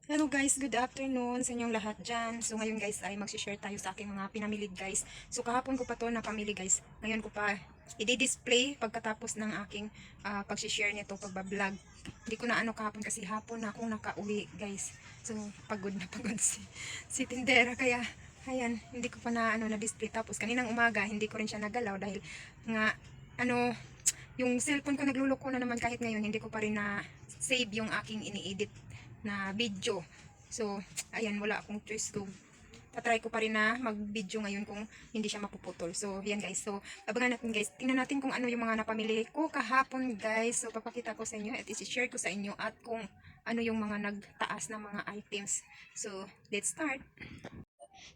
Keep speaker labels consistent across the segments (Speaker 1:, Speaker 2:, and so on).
Speaker 1: Hello guys, good afternoon sa inyong lahat dyan. So ngayon guys ay mag-share tayo sa aking mga pinamili guys. So kahapon ko pa to napamili guys. Ngayon ko pa i-display pagkatapos ng aking pag-share nito, pagbablog. Hindi ko na ano kahapon kasi hapon na akong nakauwi guys. So pagod na pagod si tindera kaya ayan, hindi ko pa na ano na display. Tapos kaninang umaga hindi ko rin siya nagalaw dahil nga ano yung cellphone ko nagluloko na naman kahit ngayon hindi ko pa rin na save yung aking ini-edit na video. So, ayan, wala akong choice ko. Tatry ko pa rin na mag-video ngayon kung hindi siya mapuputol. So, yan guys. So, abangan natin guys. Tingnan natin kung ano yung mga napamili ko kahapon guys. So, papakita ko sa inyo at isi-share ko sa inyo at kung ano yung mga nagtaas na mga items. So, let's start.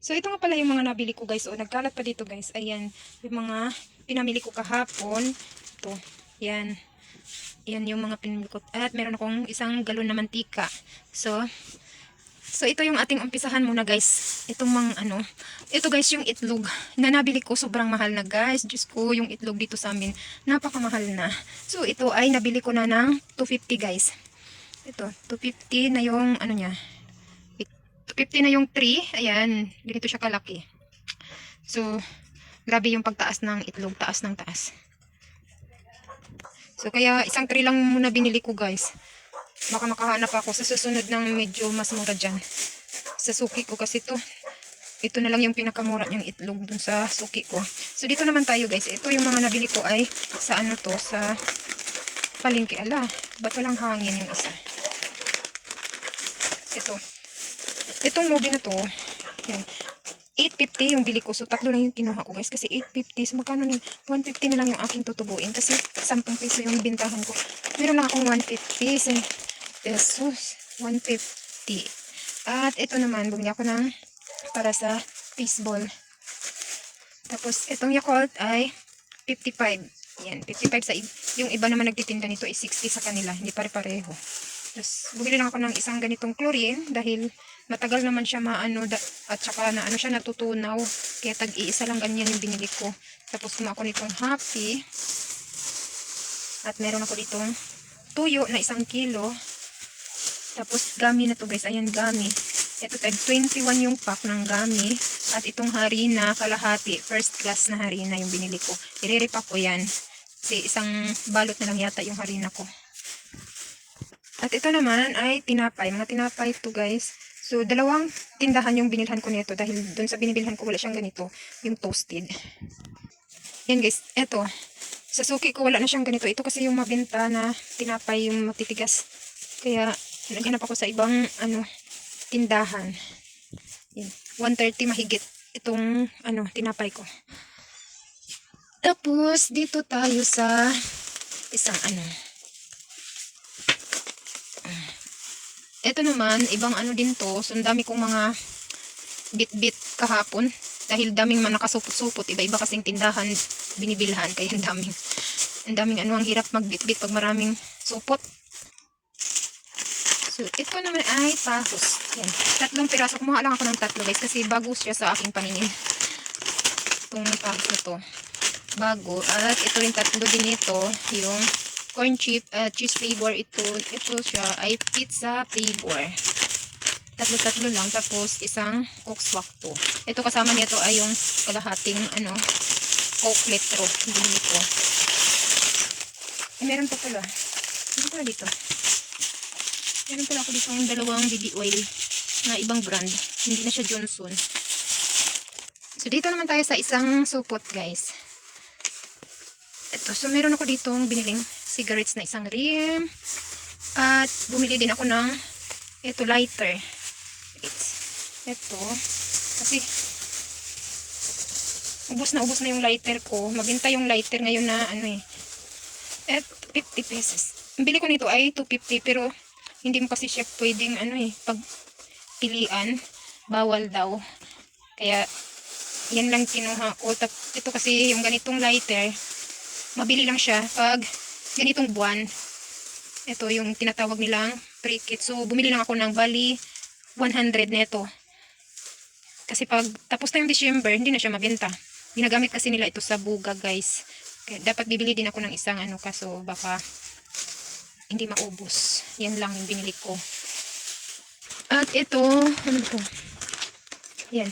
Speaker 1: So, ito nga pala yung mga nabili ko guys. O, nagkalat pa dito guys. Ayan, yung mga pinamili ko kahapon. Ito, yan. Yan yung mga pinili ko. At meron akong isang galon na mantika. So ito yung ating umpisahan muna guys. Itong mga ano. Ito guys yung itlog na nabili ko. Sobrang mahal na guys. Diyos ko, yung itlog dito sa amin. Napakamahal na. So ito ay nabili ko na ng 250 guys. Ito, 250 na yung ano niya. 250 na yung 3. Ayan, ganito siya kalaki. So, grabe yung pagtaas ng itlog. Taas ng taas. So, kaya isang tray lang muna binili ko guys. Baka makahanap ako sa susunod ng medyo mas mura dyan. Sa suki ko kasi ito na lang yung pinakamura niyang itlog dun sa suki ko. So, dito naman tayo guys. Ito yung mga nabili ko ay sa ano to, sa palengke. Ala, ba't walang hangin yung isa? Ito. Itong movie na to, yan. 850 yung bili ko. So, tatlo lang yung kinuha ko guys. Kasi 850. So, magkano na 150 na lang yung aking tutubuin. Kasi 10 peso yung bintahan ko. Meron lang akong 150 pesos. 150. At ito naman, bumili ako ng para sa baseball. Tapos, itong Yakult ay 55. Yan, 55 sa yung iba naman nagtitinda nito ay 60 sa kanila. Hindi pare-pareho. Tapos, bumili lang ako ng isang ganitong chlorine dahil matagal naman siya maano at saka na ano siya natutunaw. Kaya tag-iisa lang ganyan yung binili ko. Tapos, kumuha ako nitong Happy. At meron ako ditong tuyo na 1 kilo. Tapos, gami na to guys. Ayan, gami. Ito tag 21 yung pack ng gami. At itong harina, kalahati. First class na harina yung binili ko. I-repack ko yan. Kasi isang balot na lang yata yung harina ko. At ito naman ay tinapay. Mga tinapay to guys. So, dalawang tindahan yung binilhan ko nito. Dahil dun sa binibilhan ko wala siyang ganito. Yung toasted. Yan guys. Ito. Sa suki ko wala na siyang ganito. Ito kasi yung mabenta na tinapay yung matitigas. Kaya, naghanap ako sa ibang ano tindahan. Yan. 130 mahigit itong ano tinapay ko. Tapos, dito tayo sa isang ano. Ito naman, ibang ano din to. So, ang dami kong mga bit-bit kahapon. Dahil daming man nakasupot-supot. Iba-iba kasing tindahan binibilhan. Kaya ang daming ano, ang hirap magbit-bit pag maraming supot. So, ito naman ay tahos. Yan. 3 piraso. Kumuha lang ako ng 3 guys. Kasi bago siya sa aking paningin. Itong tahos na to. Bago. At ito rin 3 din ito. Yung corn chip, cheese flavor. Ito siya ay pizza flavor. 3 lang. Tapos isang Coke Swak to. Ito kasama nito ay yung kalahating ano, Coke Letro. Binili ko. Meron pa pala. Meron pala dito. Meron pala ako dito yung dalawang baby oil na ibang brand. Hindi na siya Johnson. So, dito naman tayo sa isang supot, guys. Ito. So, meron ako dito biniling cigarettes na isang rim. At, bumili din ako ng ito, lighter. Ito. Kasi, ubos na yung lighter ko. Mabenta yung lighter ngayon na, ano eh. At, 50 pesos. Ang bili ko nito ay 250 pero hindi mo kasi siya pwedeng ano eh, pagpilian. Bawal daw. Kaya, yan lang kinuha ko. Ito kasi yung ganitong lighter, mabili lang siya pag ganitong buwan. Ito yung tinatawag nilang pre-kit. So, bumili lang ako ng bali 100 neto. Kasi pag tapos na yung December, hindi na siya mabenta. Ginagamit kasi nila ito sa buga guys. Kaya dapat bibili din ako ng isang ano kaso baka hindi maubos. Yan lang yung binili ko. At ito, ano to? Yan.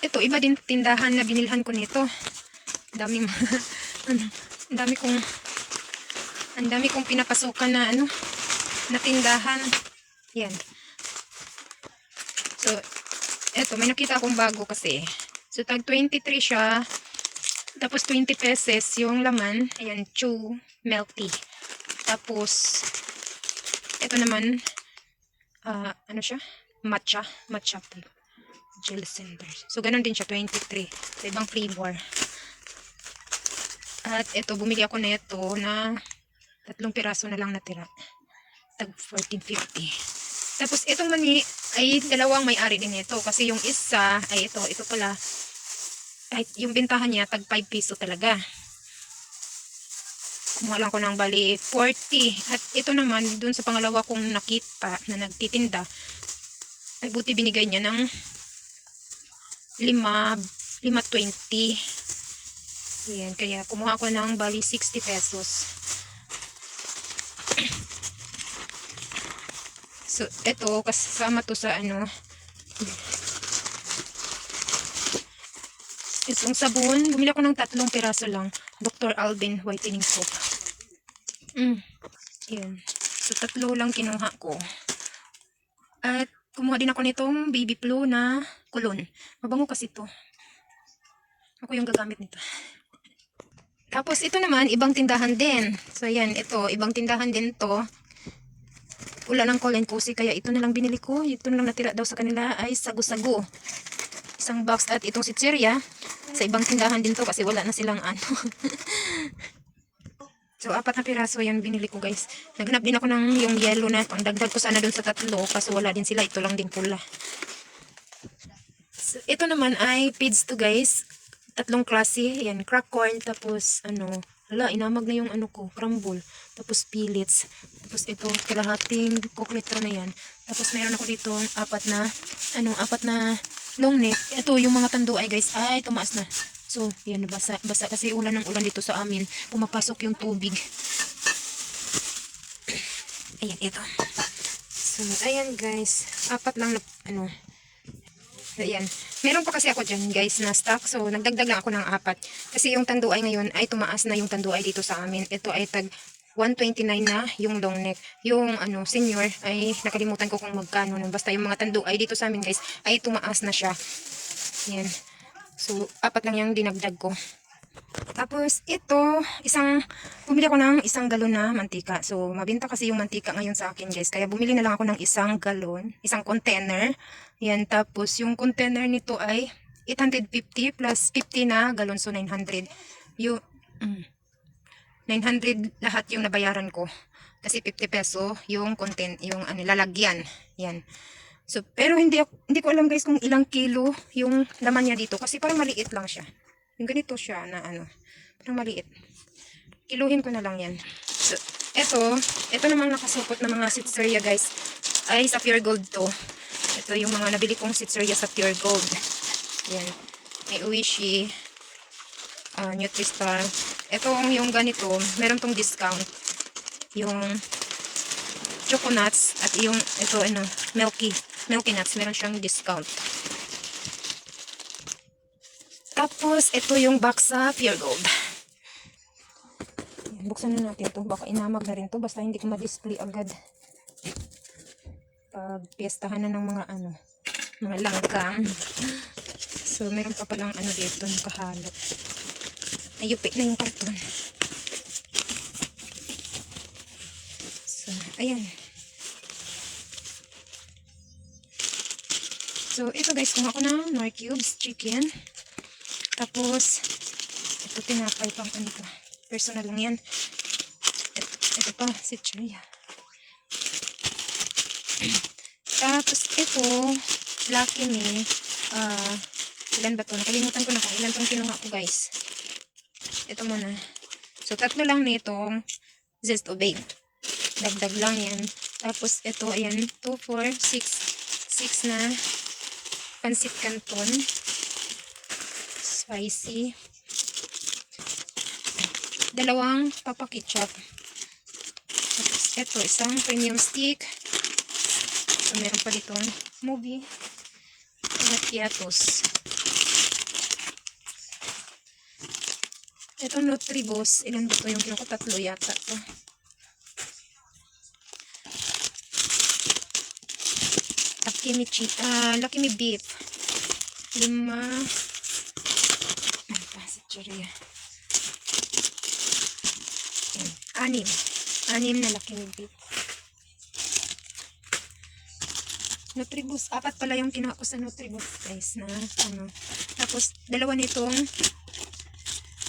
Speaker 1: Ito, iba din tindahan na binilhan ko nito. Daming, ano, ang dami kong pinapasukan na, ano, na tindahan. Yan. So, eto, may nakita akong bago kasi. So, tag 23 siya. Tapos, 20 pesos yung laman. Ayan, chew milk tea. Tapos, eto naman, ano siya? Matcha tea. Gel center. So, ganun din siya, 23. Sa ibang flavor. At eto, bumili ako na ito na 3 piraso na lang natira. Tag 14.50. Tapos, itong mani ay dalawang may-ari din ito. Kasi yung isa, ay ito pala, ay, yung bintahan niya, tag 5 piso talaga. Kumuha lang ko ng bali 40. At ito naman, dun sa pangalawa kong nakita na nagtitinda, ay buti binigay niya ng 5.20. Yan, kaya kumuha ko ng bali 60 pesos. So, ito, kasama to sa ano, itong sabon. Bumili ako ng 3 piraso lang. Dr. Alban whitening soap. Yan. So, 3 lang kinuha ko. At, kumuha din ako nitong baby blue na kulon. Mabango kasi ito. Ako yung gagamit nito. Tapos, ito naman, ibang tindahan din. So, yan, ito, ibang tindahan din to. Wala lang Cool and Cozy, kaya ito na lang binili ko. Ito na lang natira daw sa kanila ay sagu-sagu. Isang box at itong sitserya. Sa ibang tindahan din to kasi wala na silang ano. So, 4 na piraso yan binili ko, guys. Naghanap din ako ng yung yellow na pangdagdag ko sana dun sa 3 kasi wala din sila. Ito lang din pula. So, ito naman ay feeds to, guys. 3 klase. Yan, crack corn. Tapos, ano, inamag na yung ano ko, crumble. Tapos pellets. Tapos ito, kalahating cookletro na yan. Tapos meron ako dito 4 na long neck. Ito, yung mga tanduay, guys, ay tumaas na. So, yan, basa kasi ulan ng ulan dito sa amin. Pumapasok yung tubig. Ayan, ito. So, ayan, guys. 4 lang na, ano. Ayan. Meron pa kasi ako dyan, guys, na stock. So, nagdagdag lang ako ng 4. Kasi yung tanduay ngayon ay tumaas na yung tanduay dito sa amin. Ito ay tag 129 na yung long neck. Yung ano, senior ay nakalimutan ko kung magkano. Basta yung mga tanduay dito sa amin, guys, ay tumaas na siya. Ayan. So, 4 lang yung dinagdag ko. Tapos, ito, bumili ako ng 1 galon na mantika. So, mabenta kasi yung mantika ngayon sa akin, guys. Kaya bumili na lang ako ng 1 galon, 1 container. Yan, tapos yung container nito ay 850 plus 50 na galon, so 900. Yung, 900 lahat yung nabayaran ko. Kasi 50 peso yung yung lalagyan. Yan. So, pero hindi ko alam, guys, kung ilang kilo yung laman niya dito. Kasi parang maliit lang siya. Yung ganito siya na ano, parang maliit. Kiluhin ko na lang yan. So, ito namang nakasupot na mga sitserya, guys, ay sa Pure Gold to. Ito yung mga nabili kong sitserya sa Pure Gold. Yan. May Uishi, Nutristar. Ito yung ganito, meron tong discount. Yung choco nuts at yung ito ano, milky nuts, meron siyang discount. Tapos ito yung box sa Pure Gold. Yan, buksan na natin to, baka inamag na rin to, basta hindi ko ma-display agad pag piyestahan na ng mga ano, mga langgam. So meron pa palang ano dito nakahalot. Ayupit na yung karton. So ayan. So ito, guys, kung ako ng Nor Cubes chicken. Tapos ito tinapay pang ano to. Personal lang yan. Ito pa, sitserya. Tapos ito, Lucky Me. Ilan ba to? Nakalimutan ko na kung ilan tong kinuha ko, guys. Ito muna. So, 3 lang nitong Zest of Babe. Dagdag lang yan. Tapos ito, ayan, 2, 4, 6 na Pansit Canton. Spicy. 2 Papa Ketchup. Tapos ito, isang premium stick. So, meron pa ditong movie. Kiatos. Ito Nutribos. Ilan ba ito yung kinuha ko? 3 yata to. Lucky Me Beef. 5. Ano pa? Sitcheria. 6 na Lucky Me Beef. Nutribus. 4 pala yung kinuha ko sa Nutribus, guys, na ano. Tapos, 2 nitong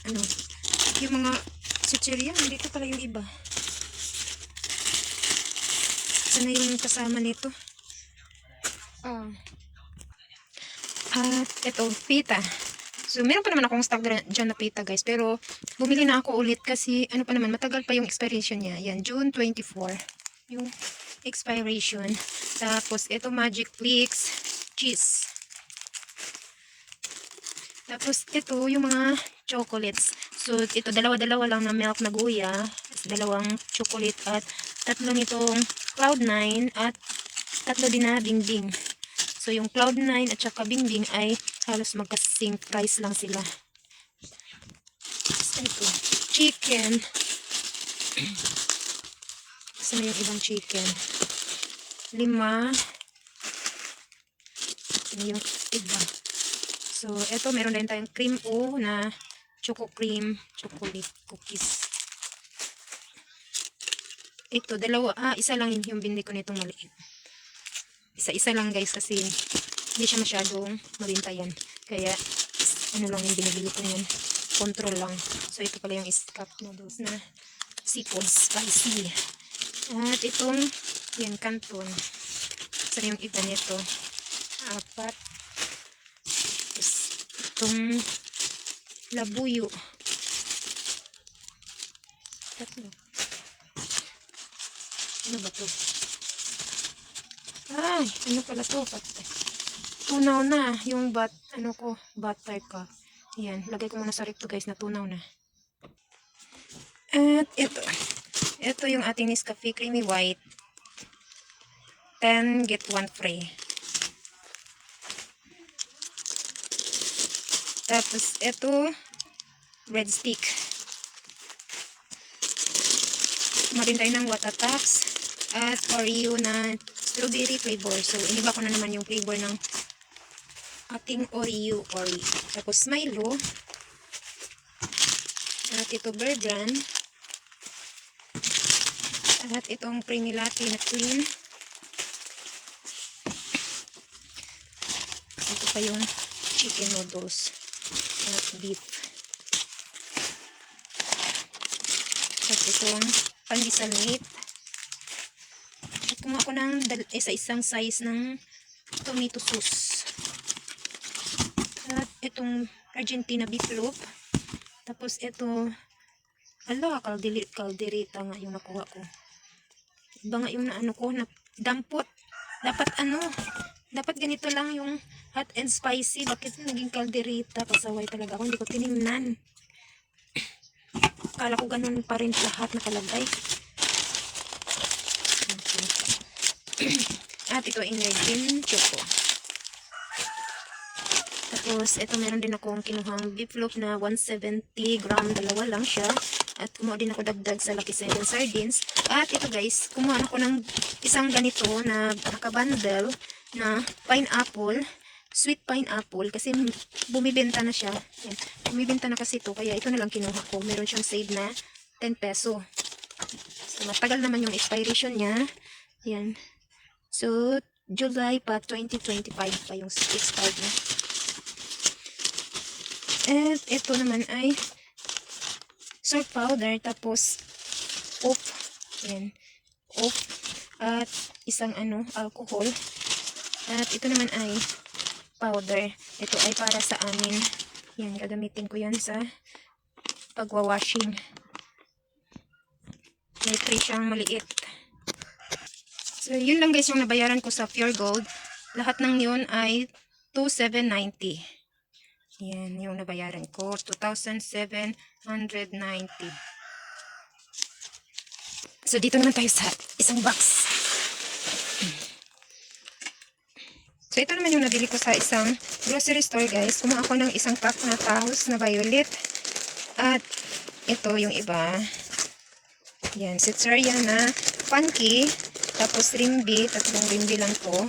Speaker 1: ano, yung mga chichirya. Dito pala yung iba. Sana yung kasama nito. At ito, pita. So, meron pa naman akong stock dyan na pita, guys. Pero, bumili na ako ulit kasi, ano pa naman, matagal pa yung expiration niya. Yan, June 24. Yung expiration. Tapos, ito Magic Flix cheese. Tapos, ito yung mga chocolates. So, ito dalawa-dalawa lang na milk na guya. 2 chocolate at 3 nitong Cloud9 at 3 din na Bingbing. So, yung Cloud9 at saka Bingbing ay halos magkasing price lang sila. Tapos, ito, chicken. Saan yung ibang chicken? 5. Ano yung iba? So, ito meron din tayong cream o na choco cream chocolate cookies. Ito, 2. Isa lang yung bindi ko nitong maliit. Isa-isa lang, guys, kasi hindi siya masyadong mabintayan. Kaya, ano lang yung binibili ko yan. Control lang. So, ito pala yung cup noodles na seafood spicy. At itong, yan, Canton. Saan yung iba nito? 4. Tapos, itong labuyo. 3. Ano ba to? Ay, ano pala to? Tunaw na. Yung butter ka. Yan, lagay ko muna sa ref to, guys, na tunaw na. At ito. Ito yung ating Nescafe Creamy White. 10 get 1 free. Tapos, ito, red stick. Kumarin tayo ng Watatax at Oreo na strawberry flavor. So, iniba ko na naman yung flavor ng ating Oreo. Tapos, Milo. At ito, Bear Brand. At itong creamy latte na clean. Ito pa yung chicken noodles. At beef. At itong pandesal meat. At kumuha ko ng isang size ng tomato sauce. At itong Argentina beef loaf. Tapos ito, kalderita nga yung nakuha ko. Iba nga yung na ko, na dampot. Dapat ganito lang yung hot and spicy. Bakit naging kalderita? Pasaway talaga ako. Hindi ko tinignan. Akala ko ganun pa rin lahat nakalagay. Okay. At ito Energin Choco. Tapos, ito meron din akong kinuhang beef loaf na 170 gram. 2 lang siya. At kumuha din ako dagdag sa Lucky 7 sardines. At ito, guys, kumuha ako ng isang ganito na nakabundle na pineapple. Sweet pineapple. Kasi bumibenta na siya. Yan. Bumibenta na kasi ito. Kaya ito na lang kinuha ko. Meron siyang save na 10 peso. So, matagal naman yung expiration niya. Yan. So, July pa 2025 pa yung expired niya. At ito naman ay salt powder, tapos off, yan, off, at isang alcohol. At ito naman ay powder. Ito ay para sa amin. Yan, gagamitin ko yan sa pagwawashing. May tray siyang maliit. So, yun lang, guys, yung nabayaran ko sa Pure Gold. Lahat ng yun ay 2,790. Yan, yung nabayaran ko. 2,790. So, dito naman tayo sa isang box. So, ito naman yung nabili ko sa isang grocery store, guys. Kumuha ako ng isang pack na tahos na violet. At ito yung iba. Yan, Sitsaria na funky. Tapos rimbi. Tatlong rimbi lang to.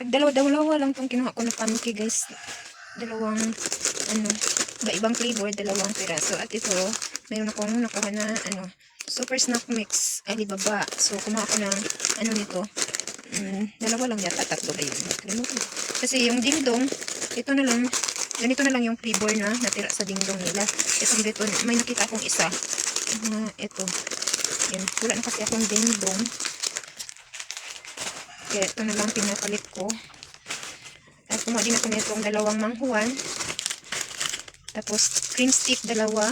Speaker 1: Dalawa lang tong kinuha ko na funky, guys. Dalawang, iba-ibang flavor, dalawang piraso. At ito, mayroon akong nakuha na, super snack mix, Alibaba. So, kumuha ko ng, nito. Dalawa lang yata, tatlo ba yun? Kasi yung dingdong, ganito na lang yung flavor na natira sa dingdong nila. Ito dito, may nakita akong isa. Ito. Yan, wala na kasi akong dingdong. Kaya ito na lang pinapalit ko. At kumuha din ako nitong dalawang manghuan. Tapos, cream stick, dalawa.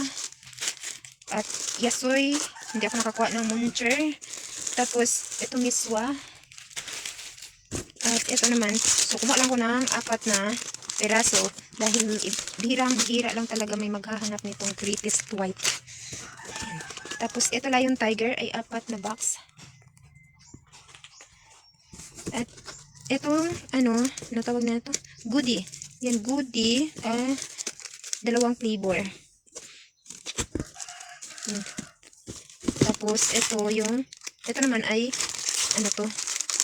Speaker 1: At yasoy, hindi ako nakakuha ng muncher. Tapos, ito miswa. At ito naman, so kumuha lang ko ng 4 na peraso dahil bihira lang talaga may maghahanap nitong greatest white. Ayan. Tapos ito lang yung tiger ay 4 na box. At itong tawag na ito? Goodie. Yan, goodie, dalawang flavor. Yan. Tapos ito naman ay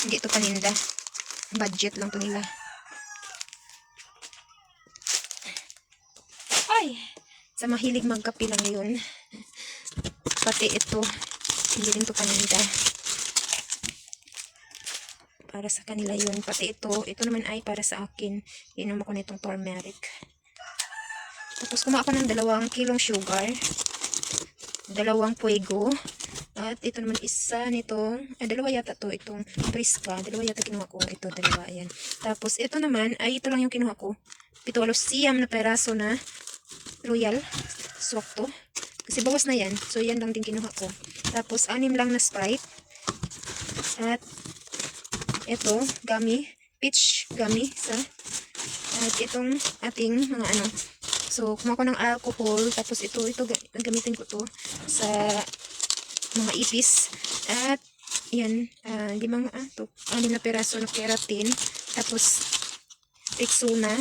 Speaker 1: hindi ito paninda. Budget lang to nila. Ay! Sa mahilig magkape lang yun. Pati ito, hindi rin to paninda. Para sa kanila yun. Pati ito naman ay para sa akin. Inom ako nitong turmeric. Tapos kumuha ako ng 2 kilong sugar. 2 puego. At ito naman isa nitong, dalawa yata to, itong Prisca. Dalawa yata kinuha ko. Ito, dalawa, ayan. Tapos ito naman, ay ito lang yung kinuha ko. 7 na peraso na Royal Swak to. Kasi bawas na yan. So, yan lang din kinuha ko. Tapos, 6 lang na Sprite. At ito, gummy. Peach gummy. At itong ating mga So, kumuha ko ng alcohol. Tapos ito gamitin ko to sa mga ipis. At yan, 6 na peraso na keratin. Tapos Rexona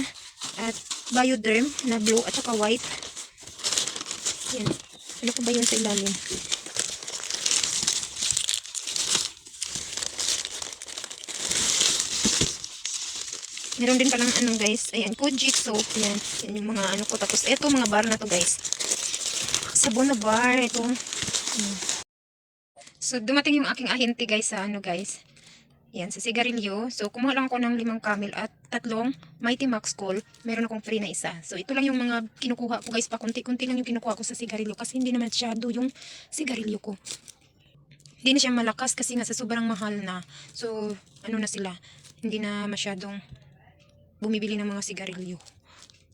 Speaker 1: at Bioderm na blue at saka white. Yan. Ano ko ba yun sa ilalim? Meron din palang guys. Ayan, Kojic soap. Yan. Yan yung mga ko. Tapos ito mga bar na to guys. Sabon na bar. Ito. So, dumating yung aking ahente guys sa guys. Yan, sa sigarilyo. So, kumuha lang ako ng 5 camel at 3 Mighty Max Cool. Meron akong free na isa. So, ito lang yung mga kinukuha ko guys. Pakunti-kunti lang yung kinukuha ko sa sigarilyo. Kasi hindi naman masyado yung sigarilyo ko. Hindi na siya malakas kasi nga sa sobrang mahal na. So, na sila. Hindi na masyadong bumibili ng mga sigarilyo.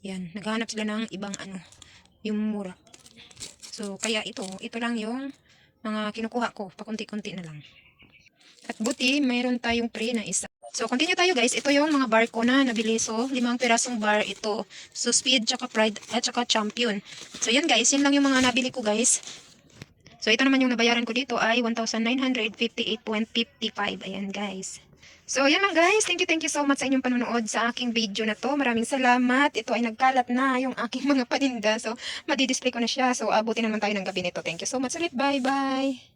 Speaker 1: Yan, naghahanap sila ng ibang yung mura. So, kaya ito lang yung mga kinukuha ko, pakunti-kunti na lang. At buti, mayroon tayong free na isa. So, continue tayo guys. Ito yung mga bar ko na nabili. So, 5 pirasong bar ito. So, Speed, tsaka Pride, at tsaka Champion. So, yan guys. Yan lang yung mga nabili ko guys. So, ito naman yung nabayaran ko dito ay 1,958.55. Ayan guys. So, yan lang guys. Thank you so much sa inyong panonood sa aking video na to. Maraming salamat. Ito ay nagkalat na yung aking mga paninda. So, madi-display ko na siya. So, abutin naman tayo ng gabi nito. Thank you so much ulit. Bye-bye.